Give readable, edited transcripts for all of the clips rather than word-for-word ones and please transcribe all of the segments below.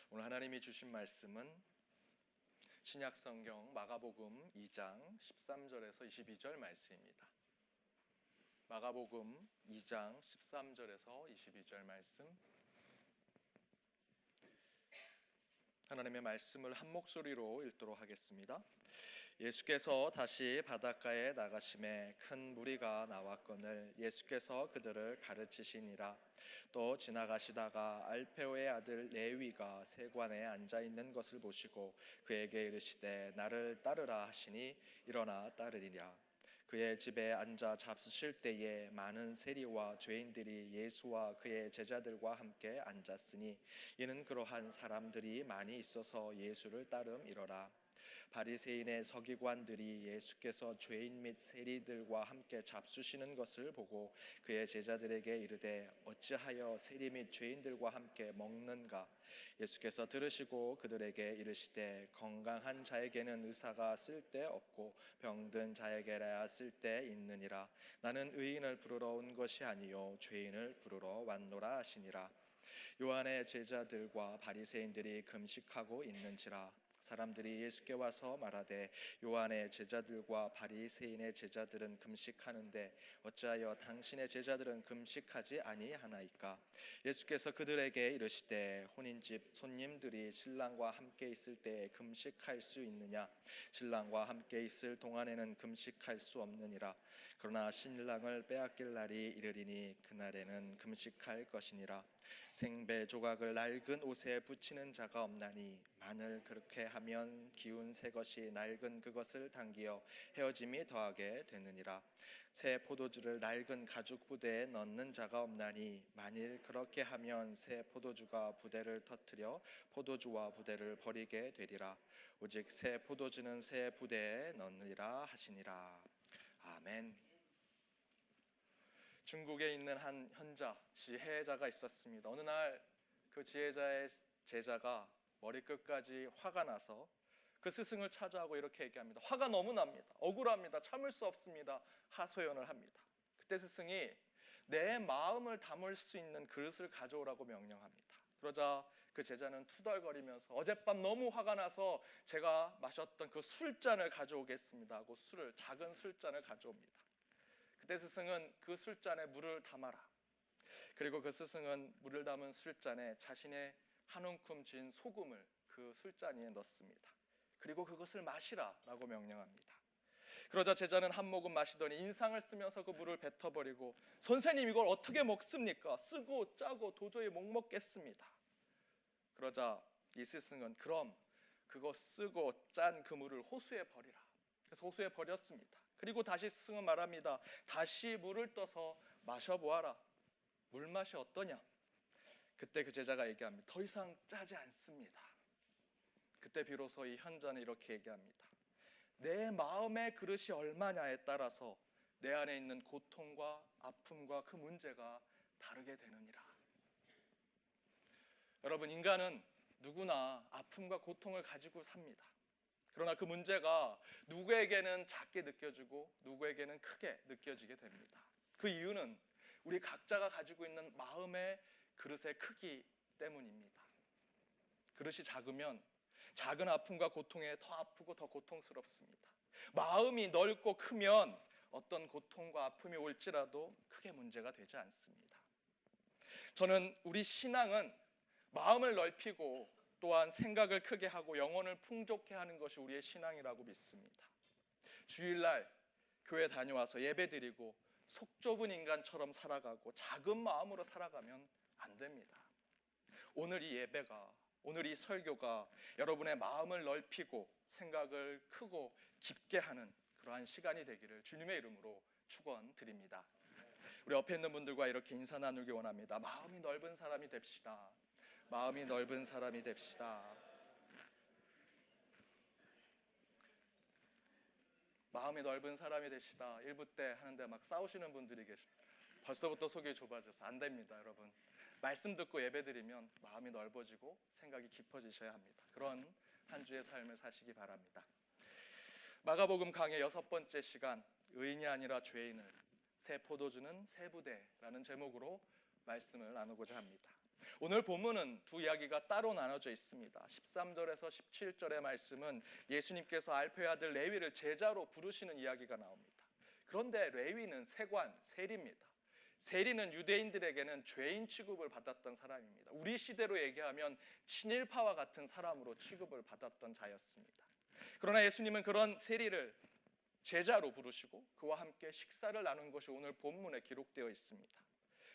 오늘 하나님이 주신 말씀은 신약성경 마가복음 2장 13절에서 22절 말씀입니다. 마가복음 2장 13절에서 22절 말씀, 하나님의 말씀을 한 목소리로 읽도록 하겠습니다. 예수께서 다시 바닷가에 나가심에 큰 무리가 나왔거늘 예수께서 그들을 가르치시니라. 또 지나가시다가 알페오의 아들 레위가 세관에 앉아 있는 것을 보시고 그에게 이르시되 나를 따르라 하시니 일어나 따르리라. 그의 집에 앉아 잡수실 때에 많은 세리와 죄인들이 예수와 그의 제자들과 함께 앉았으니 이는 그러한 사람들이 많이 있어서 예수를 따름이러라. 바리새인의 서기관들이 예수께서 죄인 및 세리들과 함께 잡수시는 것을 보고 그의 제자들에게 이르되 어찌하여 세리 및 죄인들과 함께 먹는가? 예수께서 들으시고 그들에게 이르시되 건강한 자에게는 의사가 쓸데없고 병든 자에게라야 쓸데있느니라. 나는 의인을 부르러 온 것이 아니요 죄인을 부르러 왔노라 하시니라. 요한의 제자들과 바리새인들이 금식하고 있는지라. 사람들이 예수께 와서 말하되 요한의 제자들과 바리새인의 제자들은 금식하는데 어찌하여 당신의 제자들은 금식하지 아니하나이까? 예수께서 그들에게 이르시되 혼인집 손님들이 신랑과 함께 있을 때에 금식할 수 있느냐? 신랑과 함께 있을 동안에는 금식할 수 없느니라. 그러나 신랑을 빼앗길 날이 이르리니 그날에는 금식할 것이니라. 생배 조각을 낡은 옷에 붙이는 자가 없나니 만일 그렇게 하면 기운 새 것이 낡은 그것을 당기어 헤어짐이 더하게 되느니라. 새 포도주를 낡은 가죽 부대에 넣는 자가 없나니 만일 그렇게 하면 새 포도주가 부대를 터뜨려 포도주와 부대를 버리게 되리라. 오직 새 포도주는 새 부대에 넣느니라 하시니라. 아멘. 중국에 있는 한 현자, 지혜자가 있었습니다. 어느 날 그 지혜자의 제자가 머리끝까지 화가 나서 그 스승을 찾아오고 이렇게 얘기합니다. 화가 너무 납니다. 억울합니다. 참을 수 없습니다. 하소연을 합니다. 그때 스승이 내 마음을 담을 수 있는 그릇을 가져오라고 명령합니다. 그러자 그 제자는 투덜거리면서 어젯밤 너무 화가 나서 제가 마셨던 그 술잔을 가져오겠습니다 하고 작은 술잔을 가져옵니다. 그때 스승은 그 술잔에 물을 담아라. 그리고 그 스승은 물을 담은 술잔에 자신의 한 움큼 진 소금을 그 술잔 위에 넣습니다. 그리고 그것을 마시라 라고 명령합니다. 그러자 제자는 한 모금 마시더니 인상을 쓰면서 그 물을 뱉어버리고 선생님 이걸 어떻게 먹습니까? 쓰고 짜고 도저히 못 먹겠습니다. 그러자 이 스승은 그럼 그거 쓰고 짠 그 물을 호수에 버리라. 그래서 호수에 버렸습니다. 그리고 다시 스승은 말합니다. 다시 물을 떠서 마셔보아라. 물맛이 어떠냐? 그때 그 제자가 얘기합니다. 더 이상 짜지 않습니다. 그때 비로소 이 현자는 이렇게 얘기합니다. 내 마음의 그릇이 얼마냐에 따라서 내 안에 있는 고통과 아픔과 그 문제가 다르게 되느니라. 여러분, 인간은 누구나 아픔과 고통을 가지고 삽니다. 그러나 그 문제가 누구에게는 작게 느껴지고 누구에게는 크게 느껴지게 됩니다. 그 이유는 우리 각자가 가지고 있는 마음의 그릇의 크기 때문입니다. 그릇이 작으면 작은 아픔과 고통에 더 아프고 더 고통스럽습니다. 마음이 넓고 크면 어떤 고통과 아픔이 올지라도 크게 문제가 되지 않습니다. 저는 우리 신앙은 마음을 넓히고 또한 생각을 크게 하고 영혼을 풍족케 하는 것이 우리의 신앙이라고 믿습니다. 주일날 교회 다녀와서 예배드리고 속 좁은 인간처럼 살아가고 작은 마음으로 살아가면 안 됩니다. 오늘 이 예배가, 오늘 이 설교가 여러분의 마음을 넓히고 생각을 크고 깊게 하는 그러한 시간이 되기를 주님의 이름으로 축원드립니다. 우리 옆에 있는 분들과 이렇게 인사 나누기 원합니다. 마음이 넓은 사람이 됩시다. 마음이 넓은 사람이 됩시다. 마음이 넓은 사람이 되시다. 1부 때 하는데 막 싸우시는 분들이 계십니다. 벌써부터 속이 좁아져서 안 됩니다. 여러분, 말씀 듣고 예배드리면 마음이 넓어지고 생각이 깊어지셔야 합니다. 그런 한 주의 삶을 사시기 바랍니다. 마가복음 강의 6번째 시간, 의인이 아니라 죄인을 새 포도주는 새 부대라는 제목으로 말씀을 나누고자 합니다. 오늘 본문은 두 이야기가 따로 나눠져 있습니다. 13절에서 17절의 말씀은 예수님께서 알페의 아들 레위를 제자로 부르시는 이야기가 나옵니다. 그런데 레위는 세관, 세리입니다. 세리는 유대인들에게는 죄인 취급을 받았던 사람입니다. 우리 시대로 얘기하면 친일파와 같은 사람으로 취급을 받았던 자였습니다. 그러나 예수님은 그런 세리를 제자로 부르시고 그와 함께 식사를 나눈 것이 오늘 본문에 기록되어 있습니다.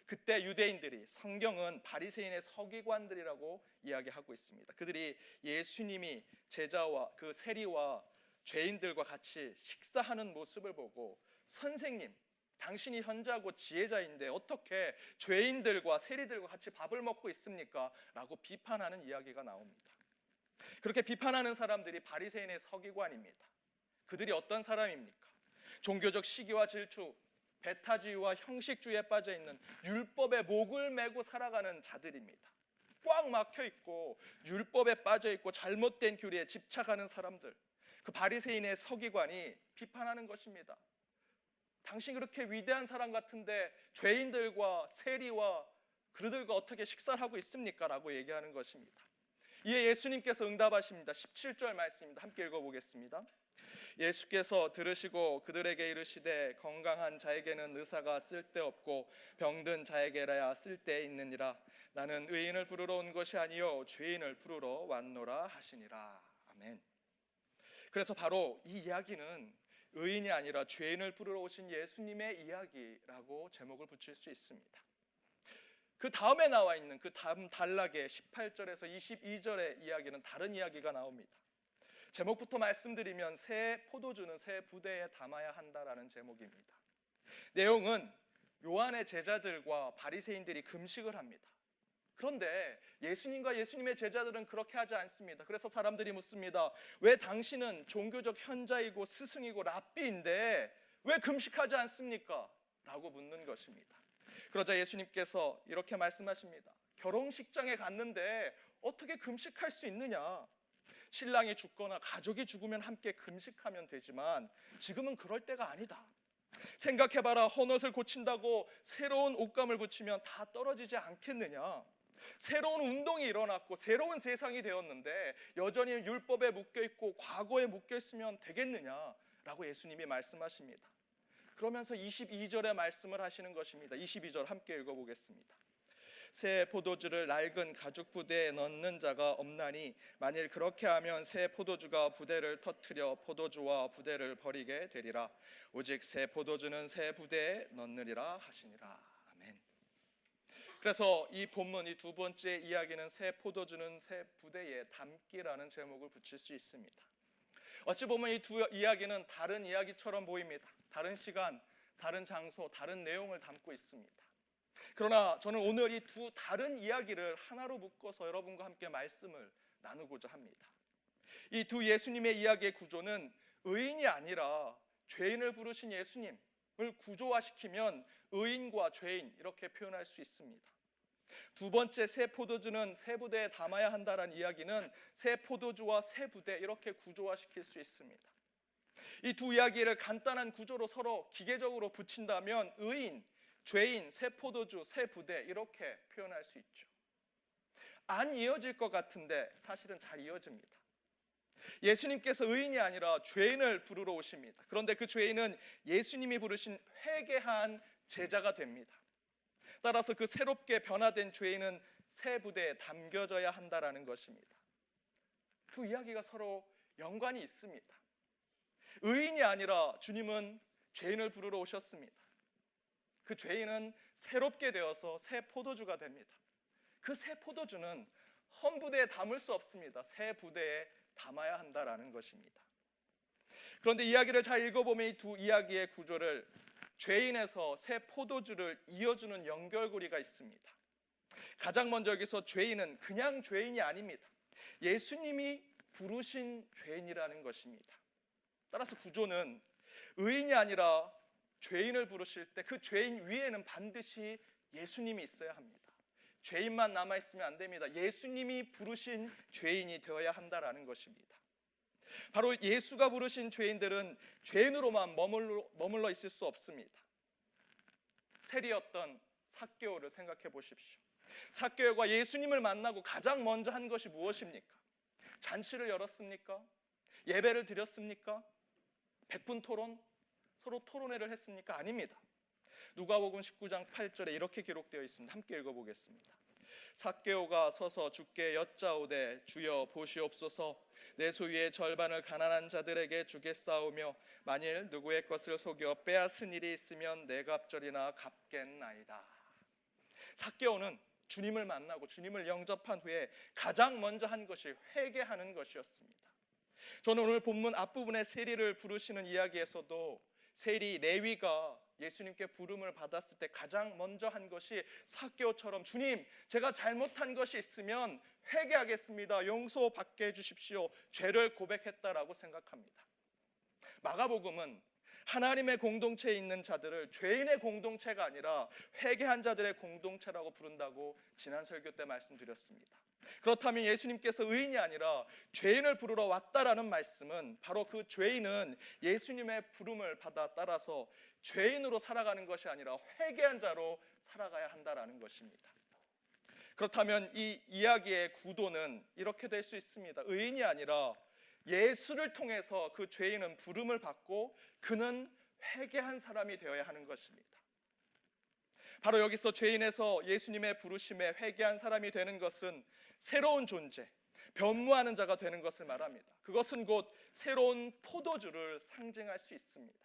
그때 유대인들이, 성경은 바리새인의 서기관들이라고 이야기하고 있습니다. 그들이 예수님이 제자와 그 세리와 죄인들과 같이 식사하는 모습을 보고, 선생님, 당신이 현자고 지혜자인데 어떻게 죄인들과 세리들과 같이 밥을 먹고 있습니까? 라고 비판하는 이야기가 나옵니다. 그렇게 비판하는 사람들이 바리새인의 서기관입니다. 그들이 어떤 사람입니까? 종교적 시기와 질투, 배타주의와 형식주의에 빠져 있는 율법의 목을 메고 살아가는 자들입니다. 꽉 막혀 있고 율법에 빠져 있고 잘못된 교리에 집착하는 사람들, 그 바리새인의 서기관이 비판하는 것입니다. 당신 그렇게 위대한 사람 같은데 죄인들과 세리와 그들과 어떻게 식사를 하고 있습니까? 라고 얘기하는 것입니다. 이에 예수님께서 응답하십니다. 17절 말씀입니다. 함께 읽어보겠습니다. 예수께서 들으시고 그들에게 이르시되 건강한 자에게는 의사가 쓸데없고 병든 자에게라야 쓸데있느니라. 나는 의인을 부르러 온 것이 아니요 죄인을 부르러 왔노라 하시니라. 아멘. 그래서 바로 이 이야기는 의인이 아니라 죄인을 부르러 오신 예수님의 이야기라고 제목을 붙일 수 있습니다. 그 다음에 나와 있는 그 다음 단락의 18절에서 22절의 이야기는 다른 이야기가 나옵니다. 제목부터 말씀드리면 새 포도주는 새 부대에 담아야 한다라는 제목입니다. 내용은 요한의 제자들과 바리새인들이 금식을 합니다. 그런데 예수님과 예수님의 제자들은 그렇게 하지 않습니다. 그래서 사람들이 묻습니다. 왜 당신은 종교적 현자이고 스승이고 랍비인데 왜 금식하지 않습니까? 라고 묻는 것입니다. 그러자 예수님께서 이렇게 말씀하십니다. 결혼식장에 갔는데 어떻게 금식할 수 있느냐? 신랑이 죽거나 가족이 죽으면 함께 금식하면 되지만 지금은 그럴 때가 아니다. 생각해봐라. 헌옷을 고친다고 새로운 옷감을 붙이면 다 떨어지지 않겠느냐? 새로운 운동이 일어났고 새로운 세상이 되었는데 여전히 율법에 묶여있고 과거에 묶여있으면 되겠느냐라고 예수님이 말씀하십니다. 그러면서 22절의 말씀을 하시는 것입니다. 22절 함께 읽어보겠습니다. 새 포도주를 낡은 가죽 부대에 넣는 자가 없나니 만일 그렇게 하면 새 포도주가 부대를 터뜨려 포도주와 부대를 버리게 되리라. 오직 새 포도주는 새 부대에 넣느니라 하시니라. 아멘. 그래서 이 본문, 이 두 번째 이야기는 새 포도주는 새 부대에 담기라는 제목을 붙일 수 있습니다. 어찌 보면 이 두 이야기는 다른 이야기처럼 보입니다. 다른 시간, 다른 장소, 다른 내용을 담고 있습니다. 그러나 저는 오늘 이 두 다른 이야기를 하나로 묶어서 여러분과 함께 말씀을 나누고자 합니다. 이 두 예수님의 이야기의 구조는 의인이 아니라 죄인을 부르신 예수님을 구조화시키면 의인과 죄인 이렇게 표현할 수 있습니다. 두 번째 새 포도주는 새 부대에 담아야 한다는 이야기는 새 포도주와 새 부대 이렇게 구조화시킬 수 있습니다. 이 두 이야기를 간단한 구조로 서로 기계적으로 붙인다면 의인, 죄인, 새 포도주, 새 부대 이렇게 표현할 수 있죠. 안 이어질 것 같은데 사실은 잘 이어집니다. 예수님께서 의인이 아니라 죄인을 부르러 오십니다. 그런데 그 죄인은 예수님이 부르신 회개한 제자가 됩니다. 따라서 그 새롭게 변화된 죄인은 새 부대에 담겨져야 한다라는 것입니다. 두 이야기가 서로 연관이 있습니다. 의인이 아니라 주님은 죄인을 부르러 오셨습니다. 그 죄인은 새롭게 되어서 새 포도주가 됩니다. 그 새 포도주는 헌 부대에 담을 수 없습니다. 새 부대에 담아야 한다라는 것입니다. 그런데 이야기를 잘 읽어보면 이 두 이야기의 구조를 죄인에서 새 포도주를 이어주는 연결고리가 있습니다. 가장 먼저 여기서 죄인은 그냥 죄인이 아닙니다. 예수님이 부르신 죄인이라는 것입니다. 따라서 구조는 의인이 아니라 죄인을 부르실 때 그 죄인 위에는 반드시 예수님이 있어야 합니다. 죄인만 남아있으면 안 됩니다. 예수님이 부르신 죄인이 되어야 한다라는 것입니다. 바로 예수가 부르신 죄인들은 죄인으로만 머물러 있을 수 없습니다. 세리였던 삭개오를 생각해 보십시오. 삭개오가 예수님을 만나고 가장 먼저 한 것이 무엇입니까? 잔치를 열었습니까? 예배를 드렸습니까? 백분 토론? 서로 토론회를 했습니까? 아닙니다. 누가복음 19장 8절에 이렇게 기록되어 있습니다. 함께 읽어보겠습니다. 삭개오가 서서 주께 여짜오되 주여 보시옵소서 내 소유의 절반을 가난한 자들에게 주겠사오며 만일 누구의 것을 속여 빼앗은 일이 있으면 내 갑절이나 갚겠나이다. 삭개오는 주님을 만나고 주님을 영접한 후에 가장 먼저 한 것이 회개하는 것이었습니다. 저는 오늘 본문 앞부분에 세리를 부르시는 이야기에서도 세리 레위가 예수님께 부름을 받았을 때 가장 먼저 한 것이 삭개오처럼 주님, 제가 잘못한 것이 있으면 회개하겠습니다. 용서받게 해주십시오. 죄를 고백했다라고 생각합니다. 마가복음은 하나님의 공동체에 있는 자들을 죄인의 공동체가 아니라 회개한 자들의 공동체라고 부른다고 지난 설교 때 말씀드렸습니다. 그렇다면 예수님께서 의인이 아니라 죄인을 부르러 왔다라는 말씀은 바로 그 죄인은 예수님의 부름을 받아 따라서 죄인으로 살아가는 것이 아니라 회개한 자로 살아가야 한다라는 것입니다. 그렇다면 이 이야기의 구도는 이렇게 될 수 있습니다. 의인이 아니라 예수를 통해서 그 죄인은 부름을 받고 그는 회개한 사람이 되어야 하는 것입니다. 바로 여기서 죄인에서 예수님의 부르심에 회개한 사람이 되는 것은 새로운 존재, 변무하는 자가 되는 것을 말합니다. 그것은 곧 새로운 포도주를 상징할 수 있습니다.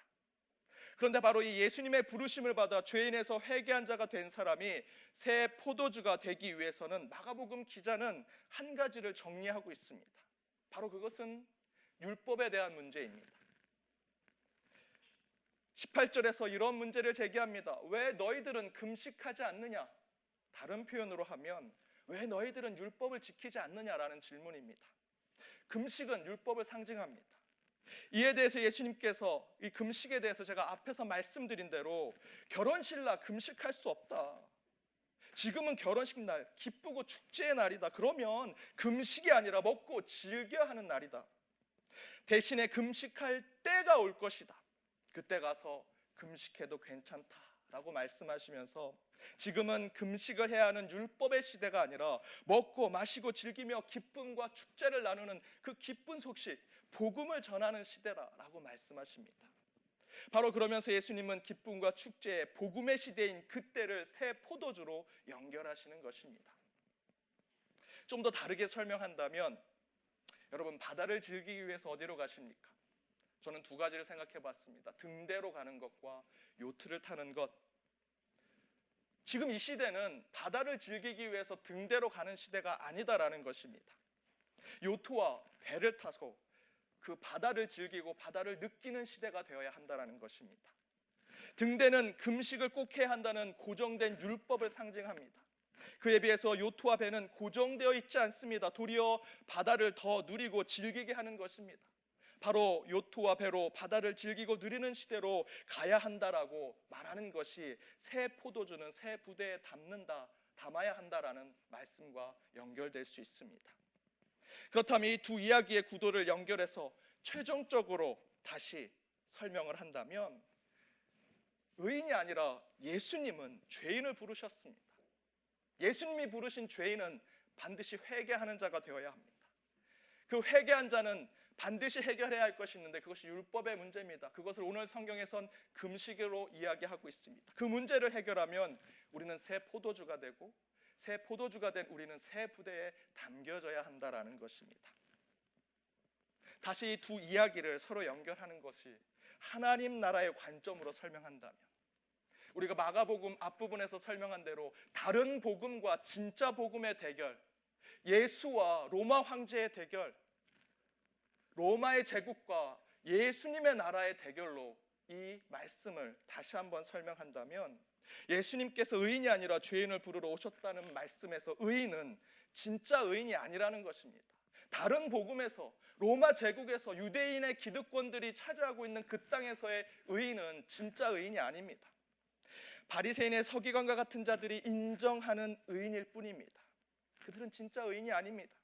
그런데 바로 이 예수님의 부르심을 받아 죄인에서 회개한 자가 된 사람이 새 포도주가 되기 위해서는 마가복음 기자는 한 가지를 정리하고 있습니다. 바로 그것은 율법에 대한 문제입니다. 18절에서 이런 문제를 제기합니다. 왜 너희들은 금식하지 않느냐? 다른 표현으로 하면 왜 너희들은 율법을 지키지 않느냐라는 질문입니다. 금식은 율법을 상징합니다. 이에 대해서 예수님께서 이 금식에 대해서 제가 앞에서 말씀드린 대로 결혼식날 금식할 수 없다. 지금은 결혼식 날, 기쁘고 축제의 날이다. 그러면 금식이 아니라 먹고 즐겨 하는 날이다. 대신에 금식할 때가 올 것이다. 그때 가서 금식해도 괜찮다라고 말씀하시면서 지금은 금식을 해야 하는 율법의 시대가 아니라 먹고 마시고 즐기며 기쁨과 축제를 나누는 그 기쁜 소식, 복음을 전하는 시대라고 말씀하십니다. 바로 그러면서 예수님은 기쁨과 축제의 복음의 시대인 그때를 새 포도주로 연결하시는 것입니다. 좀 더 다르게 설명한다면 여러분 바다를 즐기기 위해서 어디로 가십니까? 저는 두 가지를 생각해 봤습니다. 등대로 가는 것과 요트를 타는 것. 지금 이 시대는 바다를 즐기기 위해서 등대로 가는 시대가 아니다라는 것입니다. 요트와 배를 타고 그 바다를 즐기고 바다를 느끼는 시대가 되어야 한다는 것입니다. 등대는 금식을 꼭 해야 한다는 고정된 율법을 상징합니다. 그에 비해서 요트와 배는 고정되어 있지 않습니다. 도리어 바다를 더 누리고 즐기게 하는 것입니다. 바로 요트와 배로 바다를 즐기고 누리는 시대로 가야 한다라고 말하는 것이 새 포도주는 새 부대에 담아야 한다라는 말씀과 연결될 수 있습니다. 그렇다면 이 두 이야기의 구도를 연결해서 최종적으로 다시 설명을 한다면 의인이 아니라 예수님은 죄인을 부르셨습니다. 예수님이 부르신 죄인은 반드시 회개하는 자가 되어야 합니다. 그 회개한 자는 반드시 해결해야 할 것이 있는데 그것이 율법의 문제입니다. 그것을 오늘 성경에선 금식으로 이야기하고 있습니다. 그 문제를 해결하면 우리는 새 포도주가 되고 새 포도주가 된 우리는 새 부대에 담겨져야 한다라는 것입니다. 다시 이 두 이야기를 서로 연결하는 것이 하나님 나라의 관점으로 설명한다면 우리가 마가복음 앞부분에서 설명한 대로 다른 복음과 진짜 복음의 대결, 예수와 로마 황제의 대결, 로마의 제국과 예수님의 나라의 대결로 이 말씀을 다시 한번 설명한다면 예수님께서 의인이 아니라 죄인을 부르러 오셨다는 말씀에서 의인은 진짜 의인이 아니라는 것입니다. 다른 복음에서 로마 제국에서 유대인의 기득권들이 차지하고 있는 그 땅에서의 의인은 진짜 의인이 아닙니다. 바리새인의 서기관과 같은 자들이 인정하는 의인일 뿐입니다. 그들은 진짜 의인이 아닙니다.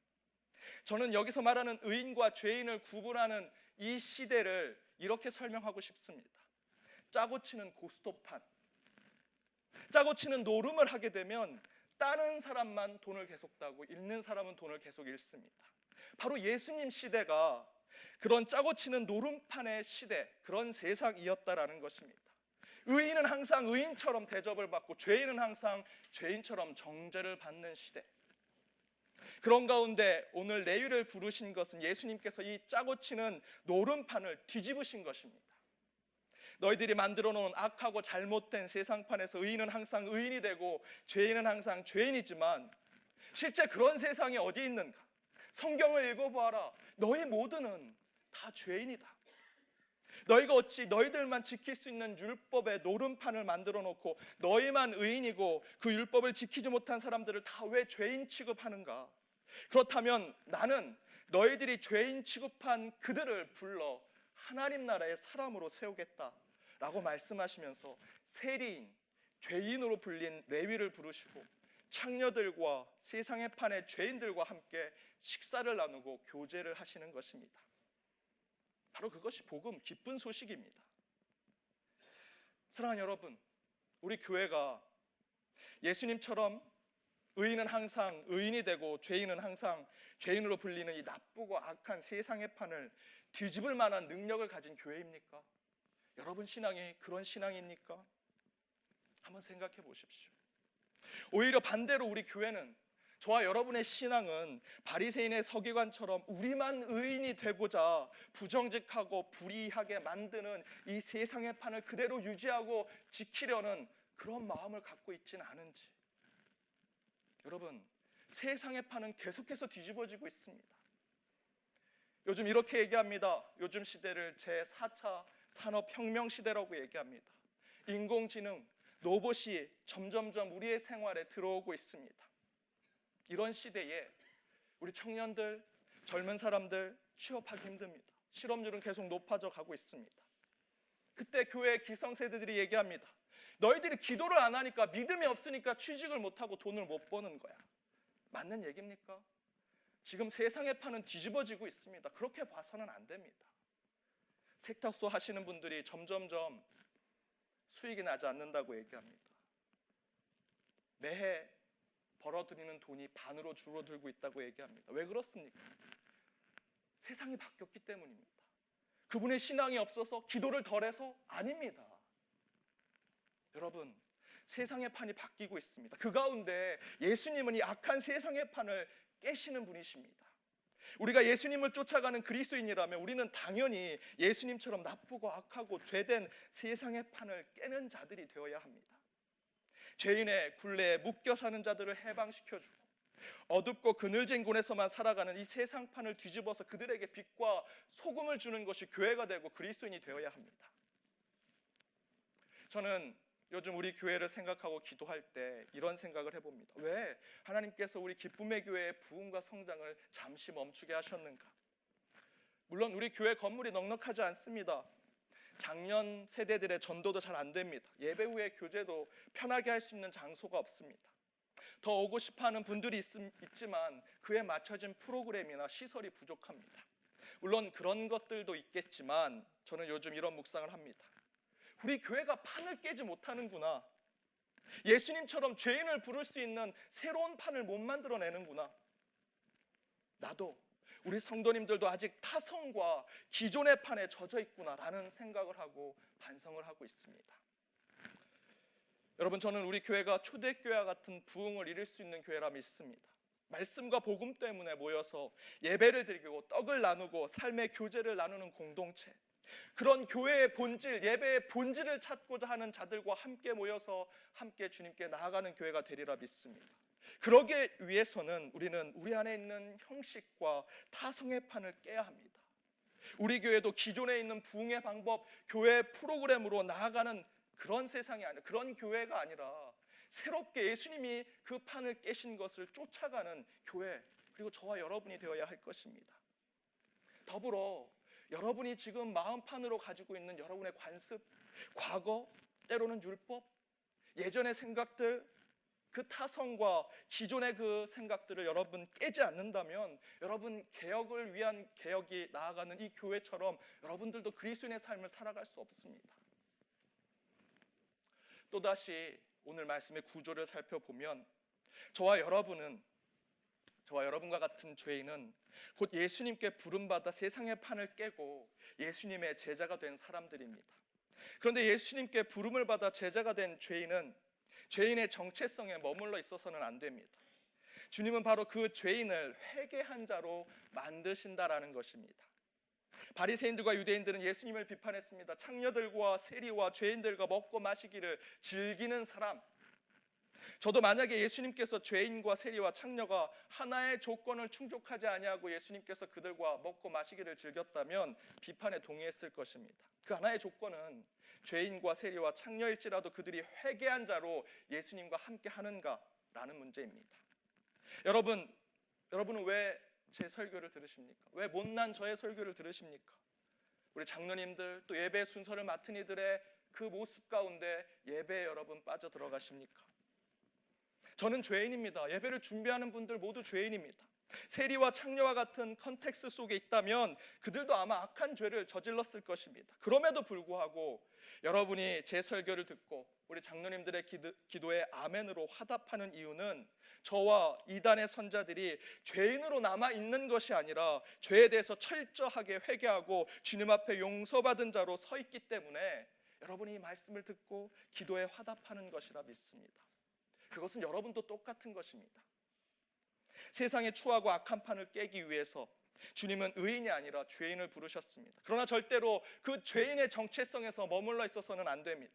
저는 여기서 말하는 의인과 죄인을 구분하는 이 시대를 이렇게 설명하고 싶습니다. 짜고 치는 고스톱판, 짜고 치는 노름을 하게 되면 따는 사람만 돈을 계속 따고 읽는 사람은 돈을 계속 읽습니다. 바로 예수님 시대가 그런 짜고 치는 노름판의 시대, 그런 세상이었다라는 것입니다. 의인은 항상 의인처럼 대접을 받고 죄인은 항상 죄인처럼 정죄를 받는 시대. 그런 가운데 오늘 레위를 부르신 것은 예수님께서 이 짜고 치는 노름판을 뒤집으신 것입니다. 너희들이 만들어 놓은 악하고 잘못된 세상판에서 의인은 항상 의인이 되고 죄인은 항상 죄인이지만 실제 그런 세상이 어디 있는가? 성경을 읽어보아라. 너희 모두는 다 죄인이다. 너희가 어찌 너희들만 지킬 수 있는 율법의 노름판을 만들어 놓고 너희만 의인이고 그 율법을 지키지 못한 사람들을 다 왜 죄인 취급하는가? 그렇다면 나는 너희들이 죄인 취급한 그들을 불러 하나님 나라의 사람으로 세우겠다라고 말씀하시면서 세리인, 죄인으로 불린 레위를 부르시고 창녀들과 세상의 판의 죄인들과 함께 식사를 나누고 교제를 하시는 것입니다. 바로 그것이 복음, 기쁜 소식입니다. 사랑하는 여러분, 우리 교회가 예수님처럼 의인은 항상 의인이 되고 죄인은 항상 죄인으로 불리는 이 나쁘고 악한 세상의 판을 뒤집을 만한 능력을 가진 교회입니까? 여러분 신앙이 그런 신앙입니까? 한번 생각해 보십시오. 오히려 반대로 우리 교회는, 저와 여러분의 신앙은 바리새인의 서기관처럼 우리만 의인이 되고자 부정직하고 불의하게 만드는 이 세상의 판을 그대로 유지하고 지키려는 그런 마음을 갖고 있지는 않은지. 여러분, 세상의 판은 계속해서 뒤집어지고 있습니다. 요즘 이렇게 얘기합니다. 요즘 시대를 제4차 산업혁명 시대라고 얘기합니다. 인공지능, 로봇이 점점점 우리의 생활에 들어오고 있습니다. 이런 시대에 우리 청년들, 젊은 사람들 취업하기 힘듭니다. 실업률은 계속 높아져 가고 있습니다. 그때 교회 기성세대들이 얘기합니다. 너희들이 기도를 안 하니까, 믿음이 없으니까 취직을 못하고 돈을 못 버는 거야. 맞는 얘기입니까? 지금 세상의 판은 뒤집어지고 있습니다. 그렇게 봐서는 안 됩니다. 세탁소 하시는 분들이 점점점 수익이 나지 않는다고 얘기합니다. 매해 벌어들이는 돈이 반으로 줄어들고 있다고 얘기합니다. 왜 그렇습니까? 세상이 바뀌었기 때문입니다. 그분의 신앙이 없어서, 기도를 덜해서? 아닙니다. 여러분, 세상의 판이 바뀌고 있습니다. 그 가운데 예수님은 이 악한 세상의 판을 깨시는 분이십니다. 우리가 예수님을 쫓아가는 그리스도인이라면 우리는 당연히 예수님처럼 나쁘고 악하고 죄된 세상의 판을 깨는 자들이 되어야 합니다. 죄인의 굴레에 묶여 사는 자들을 해방시켜주고 어둡고 그늘진 곳에서만 살아가는 이 세상판을 뒤집어서 그들에게 빛과 소금을 주는 것이 교회가 되고 그리스도인이 되어야 합니다. 저는 요즘 우리 교회를 생각하고 기도할 때 이런 생각을 해봅니다. 왜 하나님께서 우리 기쁨의 교회의 부흥과 성장을 잠시 멈추게 하셨는가? 물론 우리 교회 건물이 넉넉하지 않습니다. 작년 세대들의 전도도 잘 안 됩니다. 예배 후에 교제도 편하게 할 수 있는 장소가 없습니다. 더 오고 싶어하는 분들이 있지만 그에 맞춰진 프로그램이나 시설이 부족합니다. 물론 그런 것들도 있겠지만 저는 요즘 이런 묵상을 합니다. 우리 교회가 판을 깨지 못하는구나. 예수님처럼 죄인을 부를 수 있는 새로운 판을 못 만들어내는구나. 나도, 우리 성도님들도 아직 타성과 기존의 판에 젖어 있구나라는 생각을 하고 반성을 하고 있습니다. 여러분, 저는 우리 교회가 초대교회와 같은 부흥을 이룰 수 있는 교회라 믿습니다. 말씀과 복음 때문에 모여서 예배를 드리고 떡을 나누고 삶의 교제를 나누는 공동체, 그런 교회의 본질, 예배의 본질을 찾고자 하는 자들과 함께 모여서 함께 주님께 나아가는 교회가 되리라 믿습니다. 그러기 위해서는 우리는 우리 안에 있는 형식과 타성의 판을 깨야 합니다. 우리 교회도 기존에 있는 부흥의 방법, 교회 프로그램으로 나아가는 그런 세상이 아니라, 그런 교회가 아니라 새롭게 예수님이 그 판을 깨신 것을 쫓아가는 교회, 그리고 저와 여러분이 되어야 할 것입니다. 더불어 여러분이 지금 마음판으로 가지고 있는 여러분의 관습, 과거, 때로는 율법, 예전의 생각들, 그 타성과 기존의 그 생각들을 여러분 깨지 않는다면 여러분 개혁을 위한 개혁이 나아가는 이 교회처럼 여러분들도 그리스도인의 삶을 살아갈 수 없습니다. 또다시 오늘 말씀의 구조를 살펴보면 저와 여러분과 같은 죄인은 곧 예수님께 부름받아 세상의 판을 깨고 예수님의 제자가 된 사람들입니다. 그런데 예수님께 부름을 받아 제자가 된 죄인은 죄인의 정체성에 머물러 있어서는 안 됩니다. 주님은 바로 그 죄인을 회개한 자로 만드신다라는 것입니다. 바리새인들과 유대인들은 예수님을 비판했습니다. 창녀들과 세리와 죄인들과 먹고 마시기를 즐기는 사람. 저도 만약에 예수님께서 죄인과 세리와 창녀가 하나의 조건을 충족하지 아니하고 예수님께서 그들과 먹고 마시기를 즐겼다면 비판에 동의했을 것입니다. 그 하나의 조건은 죄인과 세리와 창녀일지라도 그들이 회개한 자로 예수님과 함께 하는가라는 문제입니다. 여러분은 왜 제 설교를 들으십니까? 왜 못난 저의 설교를 들으십니까? 우리 장로님들 또 예배 순서를 맡은 이들의 그 모습 가운데 예배에 여러분 빠져 들어가십니까? 저는 죄인입니다. 예배를 준비하는 분들 모두 죄인입니다. 세리와 창녀와 같은 컨텍스트 속에 있다면 그들도 아마 악한 죄를 저질렀을 것입니다. 그럼에도 불구하고 여러분이 제 설교를 듣고 우리 장로님들의 기도에 아멘으로 화답하는 이유는 저와 이단의 선자들이 죄인으로 남아있는 것이 아니라 죄에 대해서 철저하게 회개하고 주님 앞에 용서받은 자로 서 있기 때문에 여러분이 이 말씀을 듣고 기도에 화답하는 것이라 믿습니다. 그것은 여러분도 똑같은 것입니다. 세상의 추하고 악한 판을 깨기 위해서 주님은 의인이 아니라 죄인을 부르셨습니다. 그러나 절대로 그 죄인의 정체성에서 머물러 있어서는 안 됩니다.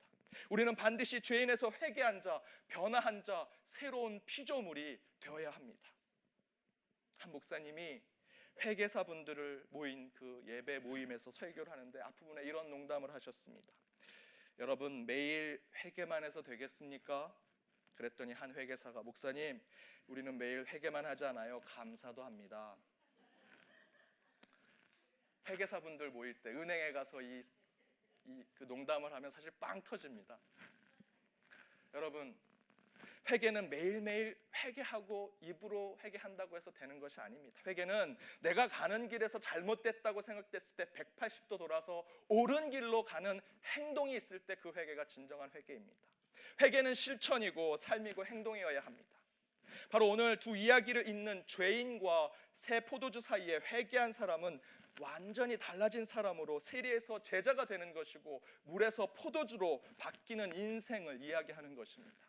우리는 반드시 죄인에서 회개한 자, 변화한 자, 새로운 피조물이 되어야 합니다. 한 목사님이 회개사분들을 모인 그 예배 모임에서 설교를 하는데 앞부분에 이런 농담을 하셨습니다. 여러분, 매일 회개만 해서 되겠습니까? 그랬더니 한 회개사가, 목사님, 우리는 매일 회개만 하지 않아요. 감사도 합니다. 회개사분들 모일 때 은행에 가서 그 농담을 하면 사실 빵 터집니다. 여러분, 회개는 매일매일 회개하고 입으로 회개한다고 해서 되는 것이 아닙니다. 회개는 내가 가는 길에서 잘못됐다고 생각됐을 때 180도 돌아서 옳은 길로 가는 행동이 있을 때 그 회개가 진정한 회개입니다. 회개는 실천이고 삶이고 행동이어야 합니다. 바로 오늘 두 이야기를 잇는 죄인과 새 포도주 사이에 회개한 사람은 완전히 달라진 사람으로 세리에서 제자가 되는 것이고 물에서 포도주로 바뀌는 인생을 이야기하는 것입니다.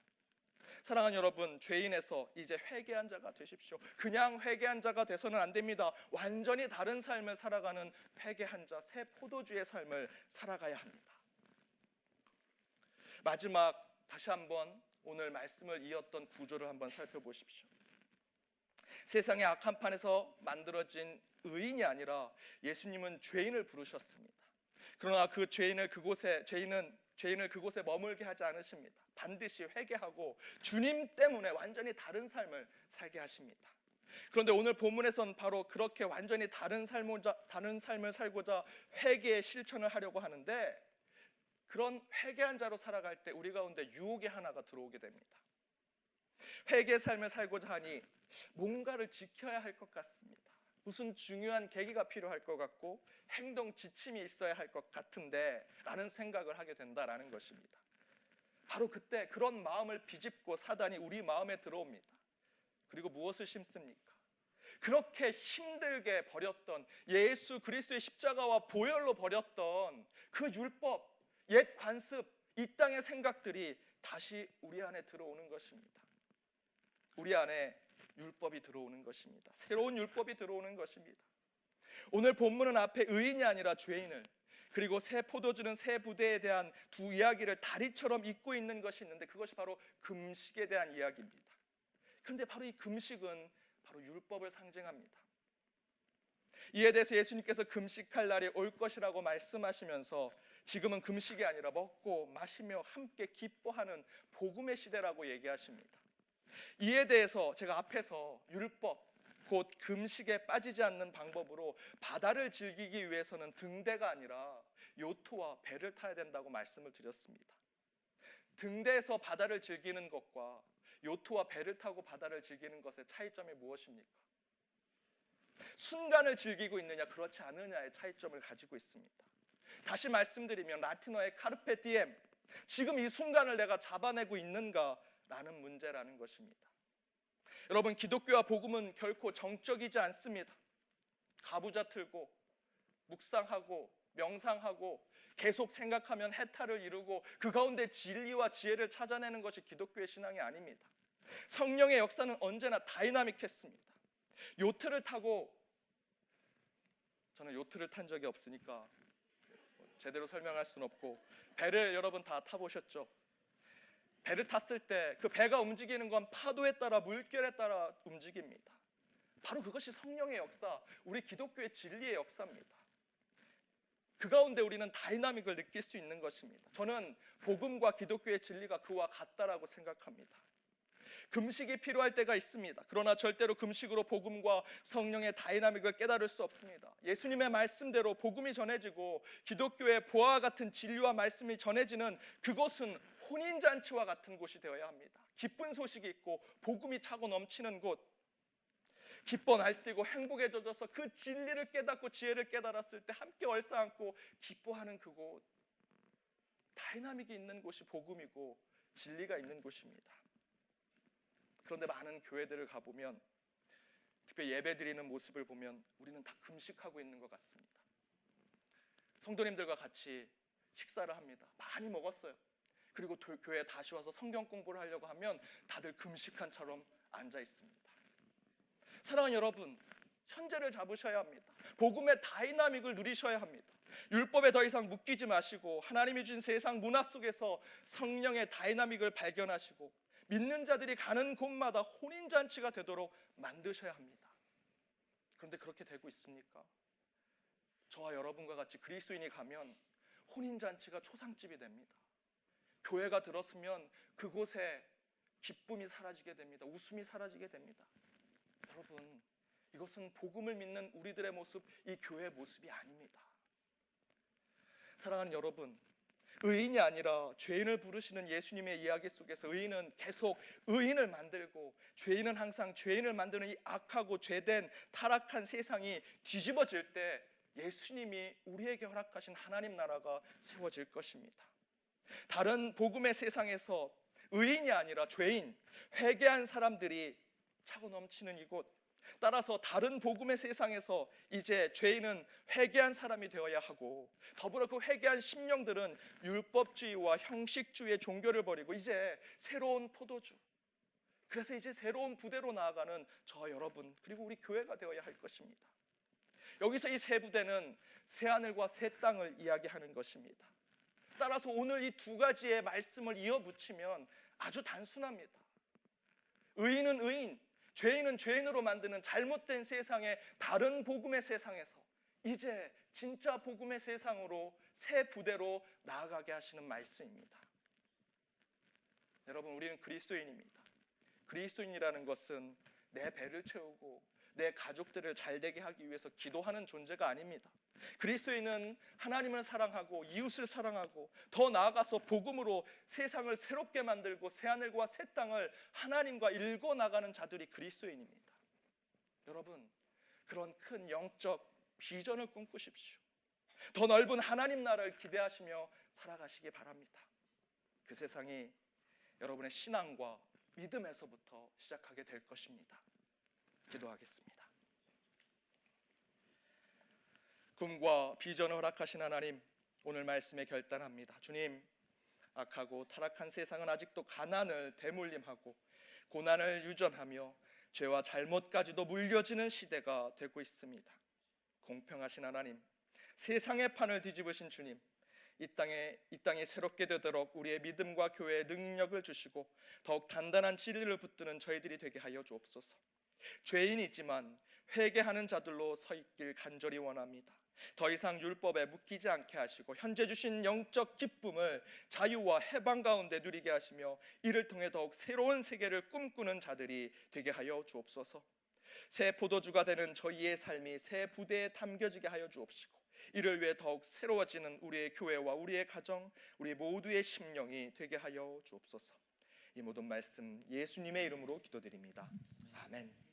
사랑하는 여러분, 죄인에서 이제 회개한 자가 되십시오. 그냥 회개한 자가 돼서는 안 됩니다. 완전히 다른 삶을 살아가는 회개한 자, 새 포도주의 삶을 살아가야 합니다. 마지막 다시 한번 오늘 말씀을 이었던 구조를 한번 살펴보십시오. 세상의 악한 판에서 만들어진 의인이 아니라 예수님은 죄인을 부르셨습니다. 그러나 그 죄인을 그곳에 머물게 하지 않으십니다. 반드시 회개하고 주님 때문에 완전히 다른 삶을 살게 하십니다. 그런데 오늘 본문에서는 바로 그렇게 완전히 다른 삶을 살고자 회개의 실천을 하려고 하는데, 그런 회개한 자로 살아갈 때 우리 가운데 유혹이 하나가 들어오게 됩니다. 회개의 삶을 살고자 하니 뭔가를 지켜야 할 것 같습니다. 무슨 중요한 계기가 필요할 것 같고 행동 지침이 있어야 할 것 같은데 라는 생각을 하게 된다라는 것입니다. 바로 그때 그런 마음을 비집고 사단이 우리 마음에 들어옵니다. 그리고 무엇을 심습니까? 그렇게 힘들게 버렸던 예수 그리스도의 십자가와 보혈로 버렸던 그 율법, 옛 관습, 이 땅의 생각들이 다시 우리 안에 들어오는 것입니다. 우리 안에 율법이 들어오는 것입니다. 새로운 율법이 들어오는 것입니다. 오늘 본문은 앞에 의인이 아니라 죄인을, 그리고 새 포도주는 새 부대에 대한 두 이야기를 다리처럼 잇고 있는 것이 있는데 그것이 바로 금식에 대한 이야기입니다. 그런데 바로 이 금식은 바로 율법을 상징합니다. 이에 대해서 예수님께서 금식할 날이 올 것이라고 말씀하시면서 지금은 금식이 아니라 먹고 마시며 함께 기뻐하는 복음의 시대라고 얘기하십니다. 이에 대해서 제가 앞에서 율법, 곧 금식에 빠지지 않는 방법으로 바다를 즐기기 위해서는 등대가 아니라 요트와 배를 타야 된다고 말씀을 드렸습니다. 등대에서 바다를 즐기는 것과 요트와 배를 타고 바다를 즐기는 것의 차이점이 무엇입니까? 순간을 즐기고 있느냐 그렇지 않느냐의 차이점을 가지고 있습니다. 다시 말씀드리면 라틴어의 카르페 디엠, 지금 이 순간을 내가 잡아내고 있는가라는 문제라는 것입니다. 여러분, 기독교와 복음은 결코 정적이지 않습니다. 가부좌 틀고 묵상하고 명상하고 계속 생각하면 해탈을 이루고 그 가운데 진리와 지혜를 찾아내는 것이 기독교의 신앙이 아닙니다. 성령의 역사는 언제나 다이나믹했습니다. 요트를 타고, 저는 요트를 탄 적이 없으니까 제대로 설명할 수는 없고, 배를 여러분 다 타보셨죠? 배를 탔을 때 그 배가 움직이는 건 파도에 따라, 물결에 따라 움직입니다. 바로 그것이 성령의 역사, 우리 기독교의 진리의 역사입니다. 그 가운데 우리는 다이나믹을 느낄 수 있는 것입니다. 저는 복음과 기독교의 진리가 그와 같다라고 생각합니다. 금식이 필요할 때가 있습니다. 그러나 절대로 금식으로 복음과 성령의 다이나믹을 깨달을 수 없습니다. 예수님의 말씀대로 복음이 전해지고 기독교의 보화와 같은 진리와 말씀이 전해지는 그곳은 혼인잔치와 같은 곳이 되어야 합니다. 기쁜 소식이 있고 복음이 차고 넘치는 곳, 기뻐 날뛰고 행복에 젖어서 그 진리를 깨닫고 지혜를 깨달았을 때 함께 얼싸안고 기뻐하는 그곳, 다이나믹이 있는 곳이 복음이고 진리가 있는 곳입니다. 그런데 많은 교회들을 가보면, 특별히 예배 드리는 모습을 보면 우리는 다 금식하고 있는 것 같습니다. 성도님들과 같이 식사를 합니다. 많이 먹었어요. 그리고 교회에 다시 와서 성경 공부를 하려고 하면 다들 금식한 처럼 앉아 있습니다. 사랑하는 여러분, 현재를 잡으셔야 합니다. 복음의 다이나믹을 누리셔야 합니다. 율법에 더 이상 묶이지 마시고 하나님이 준 세상 문화 속에서 성령의 다이나믹을 발견하시고 믿는 자들이 가는 곳마다 혼인잔치가 되도록 만드셔야 합니다. 그런데 그렇게 되고 있습니까? 저와 여러분과 같이 그리스도인이 가면 혼인잔치가 초상집이 됩니다. 교회가 들었으면 그곳에 기쁨이 사라지게 됩니다. 웃음이 사라지게 됩니다. 여러분, 이것은 복음을 믿는 우리들의 모습, 이 교회의 모습이 아닙니다. 사랑하는 여러분, 의인이 아니라 죄인을 부르시는 예수님의 이야기 속에서 의인은 계속 의인을 만들고, 죄인은 항상 죄인을 만드는 이 악하고 죄된 타락한 세상이 뒤집어질 때 예수님이 우리에게 허락하신 하나님 나라가 세워질 것입니다. 다른 복음의 세상에서 의인이 아니라 죄인, 회개한 사람들이 차고 넘치는 이곳, 따라서 다른 복음의 세상에서 이제 죄인은 회개한 사람이 되어야 하고, 더불어 그 회개한 심령들은 율법주의와 형식주의의 종교를 버리고 이제 새로운 포도주, 그래서 이제 새로운 부대로 나아가는 저와 여러분, 그리고 우리 교회가 되어야 할 것입니다. 여기서 이 새 부대는 새 하늘과 새 땅을 이야기하는 것입니다. 따라서 오늘 이 두 가지의 말씀을 이어붙이면 아주 단순합니다. 의인은 의인, 죄인은 죄인으로 만드는 잘못된 세상의 다른 복음의 세상에서 이제 진짜 복음의 세상으로 새 부대로 나아가게 하시는 말씀입니다. 여러분, 우리는 그리스도인입니다. 그리스도인이라는 것은 내 배를 채우고 내 가족들을 잘되게 하기 위해서 기도하는 존재가 아닙니다. 그리스도인은 하나님을 사랑하고 이웃을 사랑하고 더 나아가서 복음으로 세상을 새롭게 만들고 새하늘과 새 땅을 하나님과 일궈 나가는 자들이 그리스도인입니다. 여러분, 그런 큰 영적 비전을 꿈꾸십시오. 더 넓은 하나님 나라를 기대하시며 살아가시기 바랍니다. 그 세상이 여러분의 신앙과 믿음에서부터 시작하게 될 것입니다. 기도하겠습니다. 꿈과 비전을 허락하신 하나님, 오늘 말씀에 결단합니다. 주님, 악하고 타락한 세상은 아직도 가난을 대물림하고 고난을 유전하며 죄와 잘못까지도 물려지는 시대가 되고 있습니다. 공평하신 하나님, 세상의 판을 뒤집으신 주님, 이 땅이 새롭게 되도록 우리의 믿음과 교회의 능력을 주시고 더욱 단단한 진리를 붙드는 저희들이 되게 하여 주옵소서. 죄인이지만 회개하는 자들로 서 있길 간절히 원합니다. 더 이상 율법에 묶이지 않게 하시고 현재 주신 영적 기쁨을 자유와 해방 가운데 누리게 하시며 이를 통해 더욱 새로운 세계를 꿈꾸는 자들이 되게 하여 주옵소서. 새 포도주가 되는 저희의 삶이 새 부대에 담겨지게 하여 주옵시고 이를 위해 더욱 새로워지는 우리의 교회와 우리의 가정, 우리 모두의 심령이 되게 하여 주옵소서. 이 모든 말씀 예수님의 이름으로 기도드립니다. 아멘.